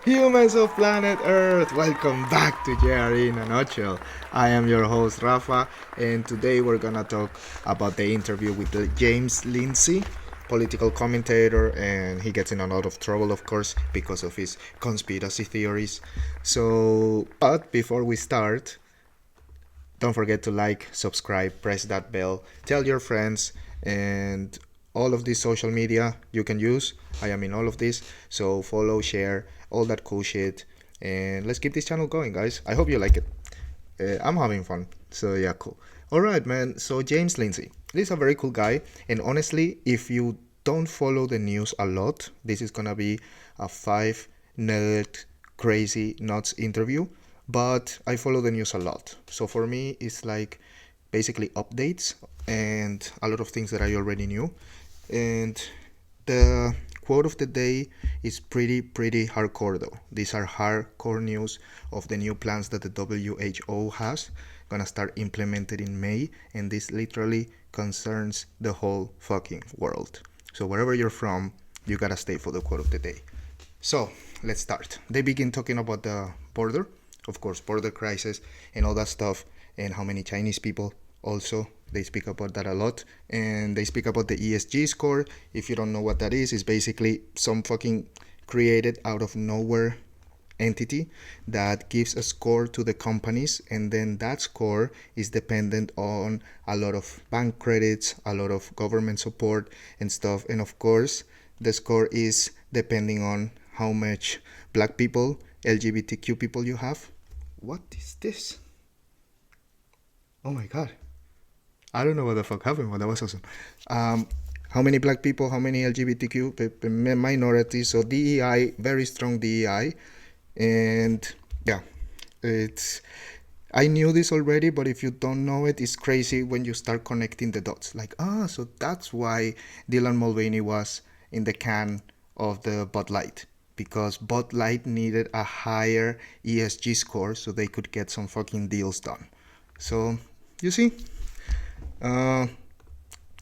Humans of planet Earth, welcome back to JRE in a nutshell. I am your host Rafa, and today we're gonna talk about the interview with James Lindsay, political commentator, and he gets in a lot of trouble, of course, because of his conspiracy theories. But before we start, don't forget to like, subscribe, press that bell, tell your friends, and all of this social media you can use. I am in all of this, so follow, share, all that cool shit, and let's keep this channel going, guys. I hope you like it. I'm having fun, so yeah, cool. All right, man. So James Lindsay, this is a very cool guy, and honestly, if you don't follow the news a lot, this is gonna be a 5 nerd crazy nuts interview, but I follow the news a lot. So for me, it's like basically updates and a lot of things that I already knew. And the quote of the day is pretty hardcore though. These are hardcore news of the new plans that the WHO has gonna start implemented in May, and this literally concerns the whole fucking world. So wherever you're from, you gotta stay for the quote of the day. So let's start. They begin talking about the border, of course, border crisis and all that stuff, and how many Chinese people also. They speak about that a lot, and they speak about the ESG score. If you don't know what that is, it's basically some fucking created out of nowhere entity that gives a score to the companies, and then that score is dependent on a lot of bank credits, a lot of government support and stuff, and of course the score is depending on how much black people, LGBTQ people you have. What is this? Oh my god, I don't know what the fuck happened, but that was awesome. How many black people, how many LGBTQ minorities? So DEI, very strong DEI, and yeah, it's. I knew this already, but if you don't know it, it's crazy when you start connecting the dots. Like, so that's why Dylan Mulvaney was in the can of the Bud Light, because Bud Light needed a higher ESG score so they could get some fucking deals done. So you see, uh,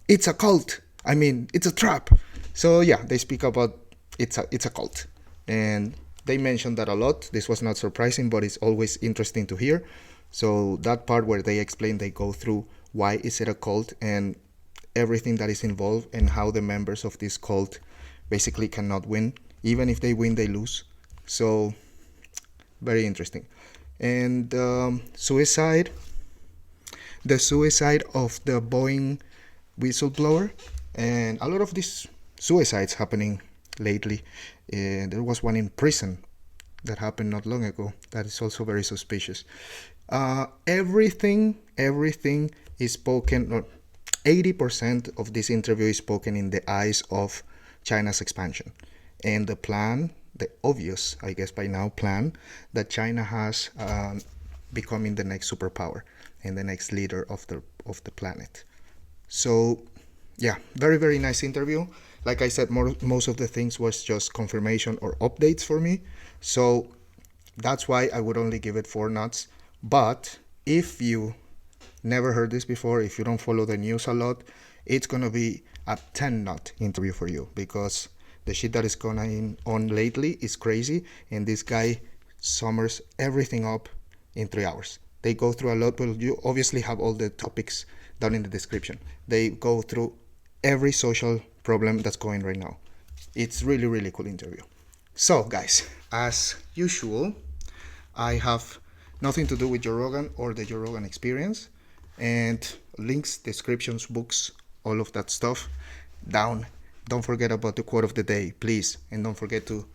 it's a cult. I mean, it's a trap. So yeah, they speak about it's a cult, and they mentioned that a lot. This was not surprising, but it's always interesting to hear. So that part where they explain, they go through why is it a cult and everything that is involved, and how the members of this cult basically cannot win. Even if they win, they lose. So very interesting. And suicide, the suicide of the Boeing whistleblower, and a lot of these suicides happening lately. There was one in prison that happened not long ago. That is also very suspicious. Everything is spoken, or 80% of this interview is spoken in the eyes of China's expansion and the plan, the obvious, I guess by now, plan that China has becoming the next superpower and the next leader of the planet. So yeah, very nice interview. Like I said, most of the things was just confirmation or updates for me. So that's why I would only give it 4 nuts. But if you never heard this before, if you don't follow the news a lot, it's gonna be a 10 nut interview for you, because the shit that is going on lately is crazy, and this guy summers everything up in 3 hours. They go through a lot, but you obviously have all the topics down in the description. They go through every social problem that's going right now. It's really cool interview. So guys, as usual, I have nothing to do with Joe Rogan or the Joe Rogan experience, and links, descriptions, books, all of that stuff down. Don't forget about the quote of the day, please, and don't forget to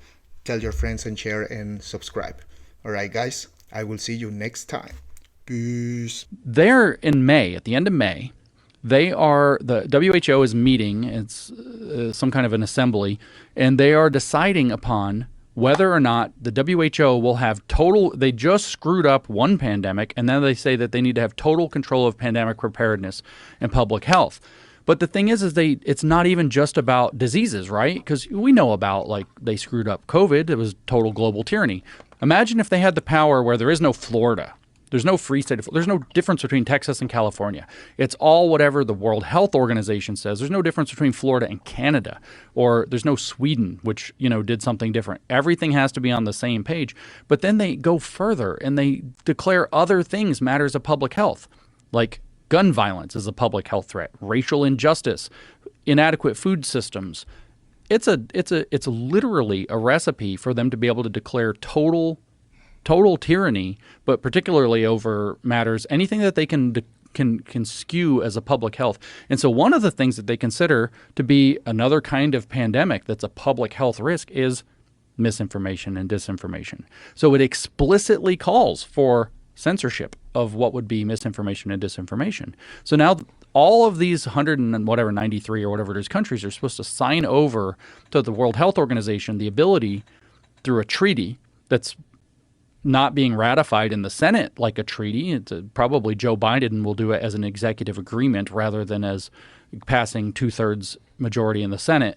tell your friends and share and subscribe. All right, guys, I will see you next time. Peace. There in May, at the end of May, the WHO is meeting. It's some kind of an assembly, and they are deciding upon whether or not the WHO will have total. They just screwed up one pandemic, and then they say that they need to have total control of pandemic preparedness and public health. But the thing is it's not even just about diseases, right? Because we know about, like, they screwed up COVID. It was total global tyranny. Imagine if they had the power where there is no Florida. There's no free state. There's no difference between Texas and California. It's all whatever the World Health Organization says. There's no difference between Florida and Canada, or there's no Sweden, which, did something different. Everything has to be on the same page. But then they go further and they declare other things matters of public health, like gun violence is a public health threat, racial injustice, inadequate food systems. It's literally a recipe for them to be able to declare total tyranny, but particularly over matters, anything that they can skew as a public health. And so one of the things that they consider to be another kind of pandemic that's a public health risk is misinformation and disinformation. So it explicitly calls for censorship of what would be misinformation and disinformation. So now all of these 93 or whatever it is countries are supposed to sign over to the World Health Organization the ability through a treaty that's not being ratified in the Senate like a treaty. Probably Joe Biden will do it as an executive agreement rather than as passing 2/3 majority in the Senate.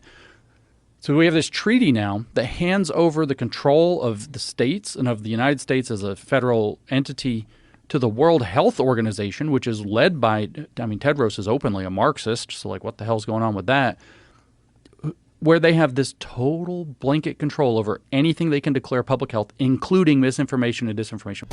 So we have this treaty now that hands over the control of the states and of the United States as a federal entity to the World Health Organization, which is led by, Tedros is openly a Marxist, so what the hell's going on with that? Where they have this total blanket control over anything they can declare public health, including misinformation and disinformation.